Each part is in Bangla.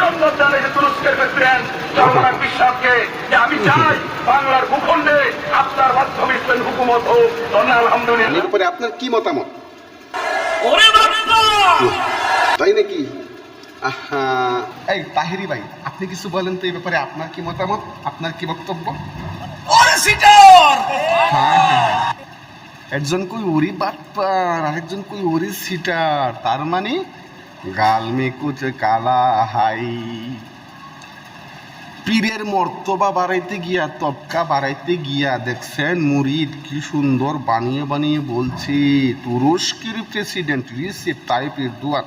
অভিনন্দন জানিয়েছে তুরস্কের প্রেসিডেন্ট সলমান বিশ্বাসকে যে আমি চাই বাংলার ভূখণ্ডে আপনার মাধ্যমে ইসলামী হুকুমত হোক। আলহামদুলিল্লাহ। এরপরে আপনার কি মতামত? ওরে বাবা! তাই নাকি? এই তাহেরি ভাই, আপনি কিছু বলেন তো এই ব্যাপারে, আপনার কি মতামত, আপনার কি বক্তব্য? হ্যাঁ, একজন কই উড়ি বাটপার, আরেকজন কই উড়ি সিটার, তার মানে গাল মে কুচ কালা হাই। পীরের মর্তবা বাড়াইতে গিয়া, তবকা বাড়াইতে গিয়া দেখছেন মুরিদ কি সুন্দর বানিয়ে বানিয়ে বলছে তুরস্কের প্রেসিডেন্ট রিসেপ তাইপ এরদোয়ান।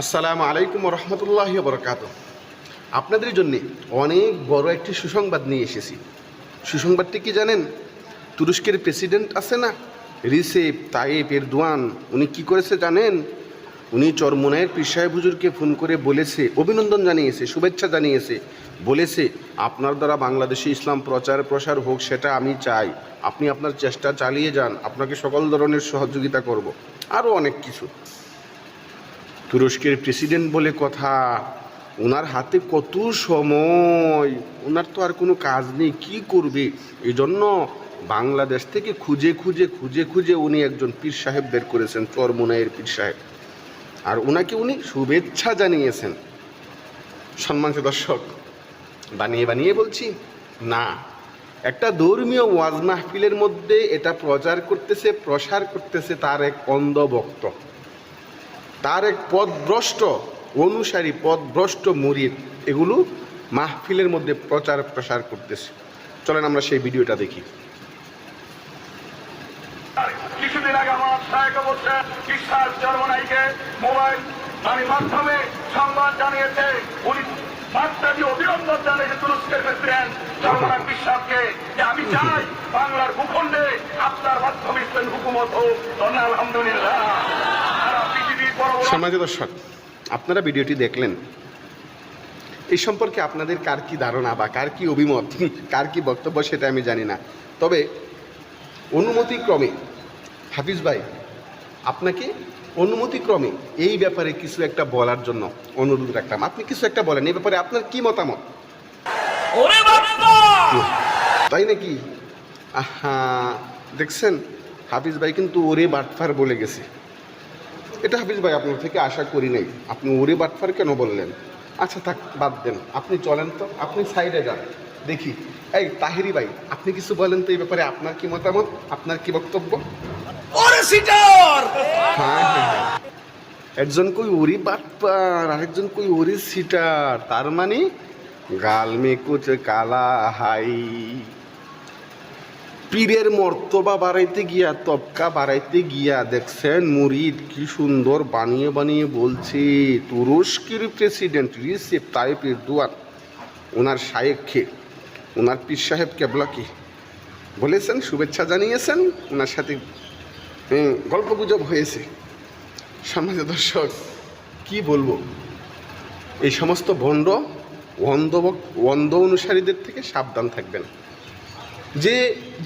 আসসালামু আলাইকুম রহমতুল্লাহি ওয়া বারাকাতুহু। আপনাদের জন্য অনেক বড় একটি সুসংবাদ নিয়ে এসেছি। সুসংবাদটি কি জানেন? তুরস্কের প্রেসিডেন্ট আছে না, রিসেপ তাইপ এরদোয়ান, উনি কি করেছে জানেন? উনি চরমোনাইয়ের পীর সাহেব হুজুরকে ফোন করে বলেছে, অভিনন্দন জানিয়েছে, শুভেচ্ছা জানিয়েছে, বলেছে আপনার দ্বারা বাংলাদেশে ইসলাম প্রচার প্রসার হোক, সেটা আমি চাই, আপনি আপনার চেষ্টা চালিয়ে যান, আপনাকে সকল ধরনের সহযোগিতা করব, আরও অনেক কিছু। তুরস্কের প্রেসিডেন্ট বলে কথা, ওনার হাতে কত সময়, ওনার তো আর কোনো কাজ নেই, কি করবে? এই জন্য বাংলাদেশ থেকে খুঁজে খুঁজে খুঁজে খুঁজে উনি একজন পীর সাহেব বের করেছেন, চরমোনাইয়ের পীর সাহেব, আর ওনাকে উনি শুভেচ্ছা জানিয়েছেন। সম্মানিত দর্শক, বানিয়ে বানিয়ে বলছি না, একটা ধর্মীয় ওয়াজ মাহফিলের মধ্যে এটা প্রচার করতেছে, প্রসার করতেছে তার এক অন্ধ ভক্ত, তার এক পথভ্রষ্ট অনুসারী, পথভ্রষ্ট মুরিদ, এগুলো মাহফিলের মধ্যে প্রচার প্রসার করতেছে। চলেন আমরা সেই ভিডিওটা দেখি। কিছুদিন আগে আমার সাহেব বলছে বিশ্বাস চরমোনাইকে মোবাইল মাধ্যমে সংবাদ জানিয়েছে, উনি বার্তা দিয়ে অভিনন্দন জানিয়েছে তুরস্কের প্রেসিডেন্ট সলমান বিশ্বাসকে যে আমি চাই বাংলার ভূখণ্ডে আপনার মাধ্যমে ইসলামী হুকুমত হোক। আলহামদুলিল্লাহ। সম্মানিত দর্শক, আপনারা ভিডিওটি দেখলেন, এই সম্পর্কে আপনাদের কার কি ধারণা বা কার কি অভিমত, কার কি বক্তব্য সেটা আমি জানি না। তবে অনুমতিক্রমে হাফিজ ভাই, আপনাকে অনুমতিক্রমে এই ব্যাপারে কিছু একটা বলার জন্য অনুরোধ রাখলাম। আপনি কিছু একটা বলেন, এই ব্যাপারে আপনার কি মতামত? তাই নাকি? দেখছেন, হাফিজ ভাই কিন্তু ওরে বাটফার বলে গেছে। এটা হাফিজ ভাই আপনার থেকে আশা করি নাই, আপনি ওরে বাটফার কেন বললেন? আচ্ছা থাক, বাদ দেন, আপনি চলেন তো, আপনি সাইডে যান দেখি। এই তাহেরি ভাই, আপনি কিছু বলেন তো এই ব্যাপারে, আপনার কি মতামত, আপনার কি বক্তব্য? হ্যাঁ, একজন কই ওরি বাটপার, আরেকজন কই ওরি সিটার, তার মানে গাল মে কুচ কালা হাই। পীরের মর্তবা বাড়াইতে গিয়া, তবকা বাড়াইতে গিয়া দেখছেন মুরিদ কি সুন্দর বানিয়ে বানিয়ে বলছে তুরস্কের প্রেসিডেন্ট রিসেপ তাইপ এরদোয়ান, ওনার শায়েখকে, ওনার পীর সাহেব কেবলাকে বলেছেন, শুভেচ্ছা জানিয়েছেন, ওনার সাথে গল্পগুজব হয়েছে। সম্মানিত দর্শক, কি বলবো, এই সমস্ত ভণ্ড অন্ধ অনুসারীদের থেকে সাবধান থাকবেন।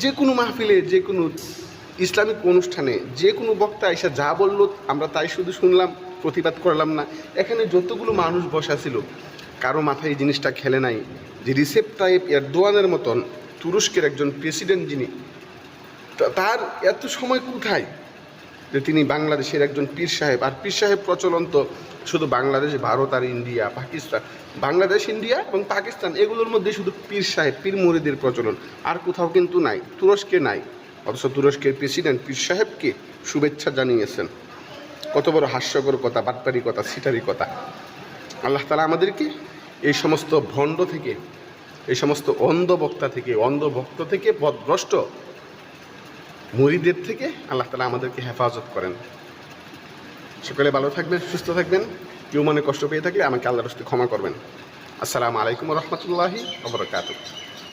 যে কোনো মাহফিলে, যে কোনো ইসলামিক অনুষ্ঠানে যে কোনো বক্তা এসে যা বলল আমরা তাই শুধু শুনলাম, প্রতিবাদ করলাম না। এখানে যতগুলো মানুষ বসা ছিল, কারো মাথায় এই জিনিসটা খেলে নাই যে রিসেপ তাইপ এরদোয়ানের মতন তুরস্কের একজন প্রেসিডেন্ট, যিনি, তার এত সময় কোথায় যে তিনি বাংলাদেশের একজন পীর সাহেব। আর পীর সাহেব প্রচলন তো শুধু বাংলাদেশ, ভারত আর ইন্ডিয়া, পাকিস্তান, বাংলাদেশ, ইন্ডিয়া এবং পাকিস্তান, এগুলোর মধ্যে শুধু পীর সাহেব, পীর মুরিদের প্রচলন, আর কোথাও কিন্তু নাই, তুরস্কে নাই। অথচ তুরস্কের প্রেসিডেন্ট পীর সাহেবকে শুভেচ্ছা জানিয়েছেন। কত বড় হাস্যকর কথা, বাটপারি কথা, সিটারি কথা। আল্লাহ তাআলা আমাদেরকে এই সমস্ত ভণ্ড থেকে, এই সমস্ত অন্ধ বক্তা থেকে, অন্ধ ভক্ত থেকে, পথভ্রষ্ট মুরিদের থেকে আল্লাহ তাআলা আমাদেরকে হেফাজত করেন। সকলে ভালো থাকবেন, সুস্থ থাকবেন। কেউ মনে কষ্ট পেয়ে থাকলে আমাকে আল্লাহর রাস্তায় ক্ষমা করবেন। আসসালামু আলাইকুম রহমতুল্লাহি ওয়া বারাকাতুহু।